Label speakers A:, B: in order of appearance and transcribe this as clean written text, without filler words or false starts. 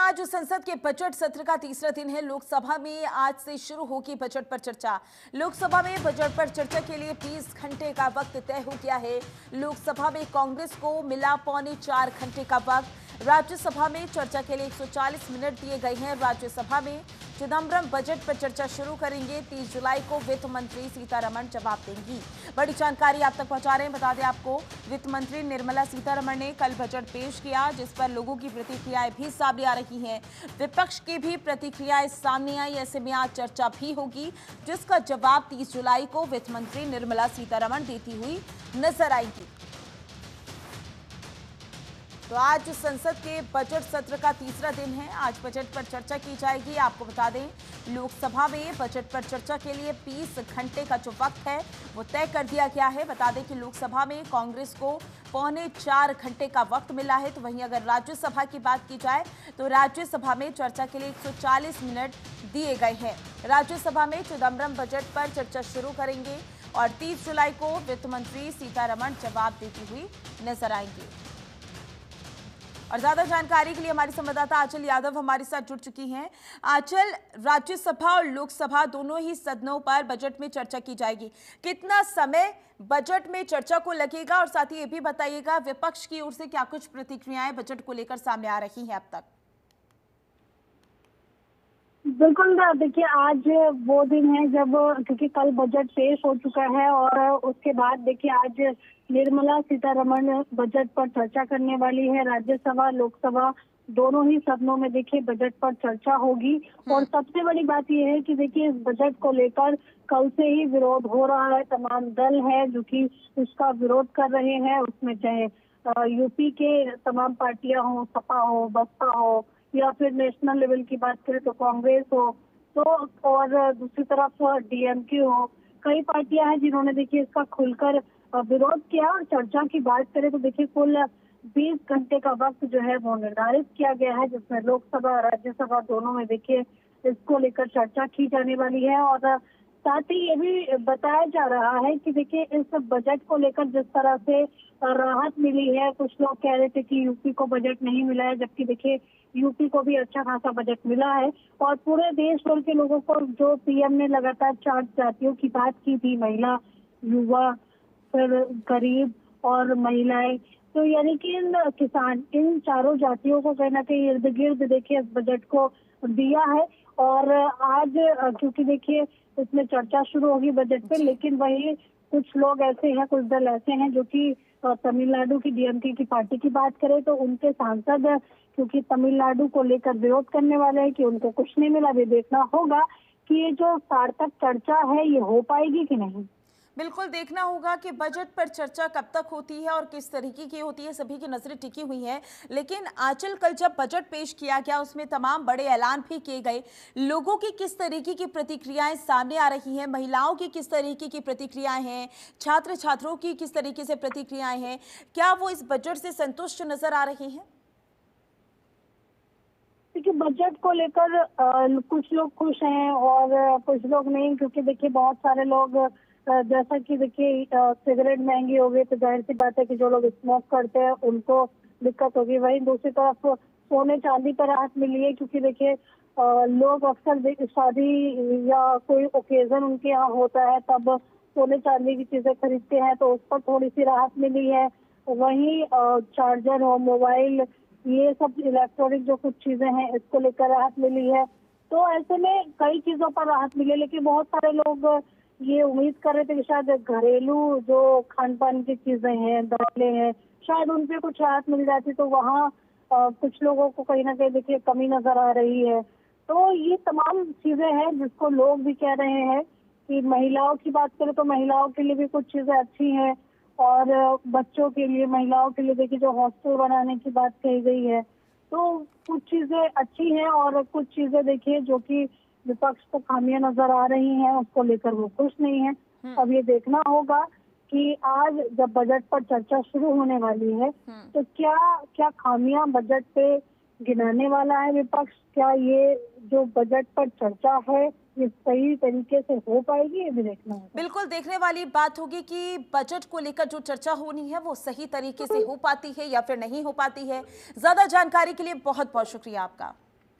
A: आज संसद के बजट सत्र का तीसरा दिन है। लोकसभा में आज से शुरू होगी बजट पर चर्चा। लोकसभा में बजट पर चर्चा के लिए 20 घंटे का वक्त तय हो गया है। लोकसभा में कांग्रेस को मिला 3.25 घंटे का वक्त। राज्यसभा में चर्चा के लिए 140 मिनट दिए गए हैं। राज्यसभा में चिदम्बरम बजट पर चर्चा शुरू करेंगे। 30 जुलाई को वित्त मंत्री सीतारमण जवाब देंगी। बड़ी जानकारी आप तक पहुंचा रहे हैं। बता दें आपको, वित्त मंत्री निर्मला सीतारमण ने कल बजट पेश किया, जिस पर लोगों की प्रतिक्रियाएं भी सामने आ रही हैं। विपक्ष की भी प्रतिक्रियाएं सामने आई। ऐसे में आज चर्चा भी होगी, जिसका जवाब 30 जुलाई को वित्त मंत्री निर्मला सीतारमण देती हुई नजर आएंगी। तो आज संसद के बजट सत्र का तीसरा दिन है। आज बजट पर चर्चा की जाएगी। आपको बता दें, लोकसभा में बजट पर चर्चा के लिए 20 घंटे का जो वक्त है वो तय कर दिया गया है। बता दें कि लोकसभा में कांग्रेस को 3.25 घंटे का वक्त मिला है। तो वहीं अगर राज्यसभा की बात की जाए तो राज्यसभा में चर्चा के लिए 140 मिनट दिए गए हैं। राज्यसभा में चिदम्बरम बजट पर चर्चा शुरू करेंगे और 30 जुलाई को वित्त मंत्री सीतारमण जवाब देती हुई नजर आएंगी। और ज्यादा जानकारी के लिए हमारी संवाददाता आंचल यादव हमारे साथ जुड़ चुकी हैं। आंचल, राज्यसभा और लोकसभा दोनों ही सदनों पर बजट में चर्चा की जाएगी। कितना समय बजट में चर्चा को लगेगा और साथ ही ये भी बताइएगा, विपक्ष की ओर से क्या कुछ प्रतिक्रियाएं बजट को लेकर सामने आ रही हैं अब तक?
B: बिल्कुल, देखिए आज वो दिन है जब, क्योंकि कल बजट पेश हो चुका है और उसके बाद देखिए आज निर्मला सीतारमण बजट पर चर्चा करने वाली है। राज्यसभा लोकसभा दोनों ही सदनों में देखिए बजट पर चर्चा होगी। और सबसे बड़ी बात यह है कि देखिए इस बजट को लेकर कल से ही विरोध हो रहा है। तमाम दल है जो कि इसका विरोध कर रहे हैं, उसमें चाहे यूपी के तमाम पार्टियां हो, सपा हो, बसपा हो या फिर नेशनल लेवल की बात करें तो कांग्रेस हो, तो और दूसरी तरफ डीएमके हो। कई पार्टियां हैं जिन्होंने देखिए इसका खुलकर विरोध किया। और चर्चा की बात करें तो देखिए कुल 20 घंटे का वक्त जो है वो निर्धारित किया गया है, जिसमें लोकसभा और राज्यसभा दोनों में देखिए इसको लेकर चर्चा की जाने वाली है। और साथ ही ये भी बताया जा रहा है कि देखिए इस बजट को लेकर जिस तरह से राहत मिली है, कुछ लोग कह रहे थे कि यूपी को बजट नहीं मिला है, जबकि देखिए यूपी को भी अच्छा खासा बजट मिला है। और पूरे देश भर के लोगों को जो पीएम ने लगातार 4 जातियों की बात की थी, महिला, युवा, फिर गरीब और महिलाएं, तो यानी कि इन किसान, इन चारों जातियों को कहीं ना कहीं इर्द गिर्द देखिए इस बजट को दिया है। और आज क्योंकि देखिए इसमें चर्चा शुरू होगी बजट पे, लेकिन वही कुछ लोग ऐसे हैं, कुछ दल ऐसे हैं जो कि तमिलनाडु की डीएमके की पार्टी की बात करें तो उनके सांसद क्योंकि तमिलनाडु को लेकर विरोध करने वाले हैं कि उनको कुछ नहीं मिला। भी देखना होगा कि ये जो सार्थक चर्चा है ये हो पाएगी कि नहीं।
A: बिल्कुल देखना होगा कि बजट पर चर्चा कब तक होती है और किस तरीके की होती है। सभी की नजरें टिकी हुई हैं। लेकिन आंचल, कल जब बजट पेश किया गया उसमें तमाम बड़े ऐलान भी किए गए। लोगों की किस तरीके की प्रतिक्रियाएं सामने आ रही हैं? महिलाओं की किस तरीके की प्रतिक्रियाएं हैं? छात्र छात्रों की किस तरीके से प्रतिक्रियाएं हैं? क्या वो इस बजट से संतुष्ट नजर आ रही हैं?
B: देखिए बजट को लेकर कुछ लोग खुश हैं और कुछ लोग नहीं, क्योंकि देखिए बहुत सारे लोग जैसा कि देखिए सिगरेट महंगी हो गई तो जाहिर सी बात है कि जो लोग स्मोक करते हैं उनको दिक्कत होगी। वहीं दूसरी तरफ सोने चांदी पर राहत मिली है, क्योंकि देखिए लोग अक्सर शादी या कोई ओकेजन उनके यहाँ होता है तब सोने चांदी की चीजें खरीदते हैं, तो उस पर थोड़ी सी राहत मिली है। वहीं चार्जर हो, मोबाइल, ये सब इलेक्ट्रॉनिक जो कुछ चीजें हैं इसको लेकर राहत मिली है। तो ऐसे में कई चीजों पर राहत मिली, लेकिन बहुत सारे लोग ये उम्मीद कर रहे थे कि शायद घरेलू जो खान पान की चीजें हैं, दालें हैं, शायद उन पे कुछ राहत मिल जाती, तो वहाँ कुछ लोगों को कहीं ना कहीं देखिए कमी नजर आ रही है। तो ये तमाम चीजें हैं जिसको लोग भी कह रहे हैं कि महिलाओं की बात करें तो महिलाओं के लिए भी कुछ चीजें अच्छी हैं। और बच्चों के लिए, महिलाओं के लिए देखिए जो हॉस्टल बनाने की बात कही गई है, तो कुछ चीजें अच्छी हैं और कुछ चीजें देखिए जो कि विपक्ष को खामियां नजर आ रही हैं, उसको लेकर वो खुश नहीं है। अब ये देखना होगा कि आज जब बजट पर चर्चा शुरू होने वाली है तो क्या क्या खामियां बजट पे गिनाने वाला है विपक्ष। क्या ये जो बजट पर चर्चा है ये सही तरीके से हो पाएगी, ये भी देखना होगा।
A: बिल्कुल देखने वाली बात होगी कि बजट को लेकर जो चर्चा होनी है वो सही तरीके से हो पाती है या फिर नहीं हो पाती है। ज्यादा जानकारी के लिए बहुत बहुत शुक्रिया आपका।